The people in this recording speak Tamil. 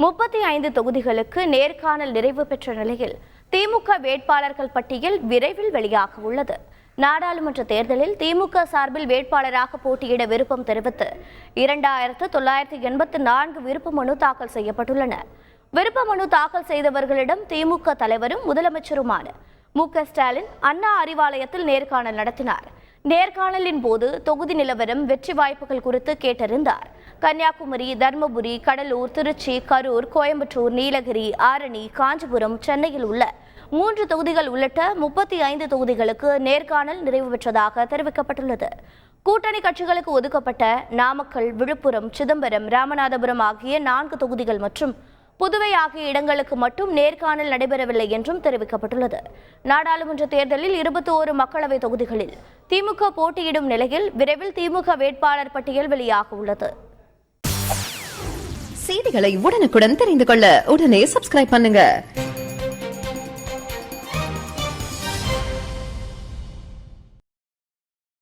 35 தொகுதிகளுக்கு நேர்காணல் நிறைவு பெற்ற நிலையில் திமுக வேட்பாளர்கள் பட்டியல் விரைவில் வெளியாக உள்ளது. நாடாளுமன்ற தேர்தலில் திமுக சார்பில் வேட்பாளராக போட்டியிட விருப்பம் தெரிவித்து 2984 விருப்ப மனு தாக்கல் செய்யப்பட்டுள்ளன. விருப்ப மனு தாக்கல் செய்தவர்களிடம் திமுக தலைவரும் முதலமைச்சருமான மு.க.ஸ்டாலின் அண்ணா அறிவாலயத்தில் நேர்காணல் நடத்தினார். நேர்காணலின் போது தொகுதி நிலவரம், வெற்றி வாய்ப்புகள் குறித்து கேட்டறிந்தார். கன்னியாகுமரி, தர்மபுரி, கடலூர், திருச்சி, கரூர், கோயம்புத்தூர், நீலகிரி, ஆரணி, காஞ்சிபுரம், சென்னையில் உள்ள 3 தொகுதிகள் உள்ளிட்ட 35 தொகுதிகளுக்கு நேர்காணல் நிறைவு பெற்றதாக தெரிவிக்கப்பட்டுள்ளது. கூட்டணி கட்சிகளுக்கு ஒதுக்கப்பட்ட நாமக்கல், விழுப்புரம், சிதம்பரம், ராமநாதபுரம் ஆகிய 4 தொகுதிகள் மற்றும் புதுவை ஆகிய இடங்களுக்கு மட்டும் நேர்காணல் நடைபெறவில்லை என்றும் தெரிவிக்கப்பட்டுள்ளது. நாடாளுமன்ற தேர்தலில் 21 மக்களவை தொகுதிகளில் திமுக போட்டியிடும் நிலையில் விரைவில் திமுக வேட்பாளர் பட்டியல் வெளியாக உள்ளது. செய்திகளை உடனுக்குடன் தெரிந்து கொள்ள உடனே சப்ஸ்கிரைப் பண்ணுங்க.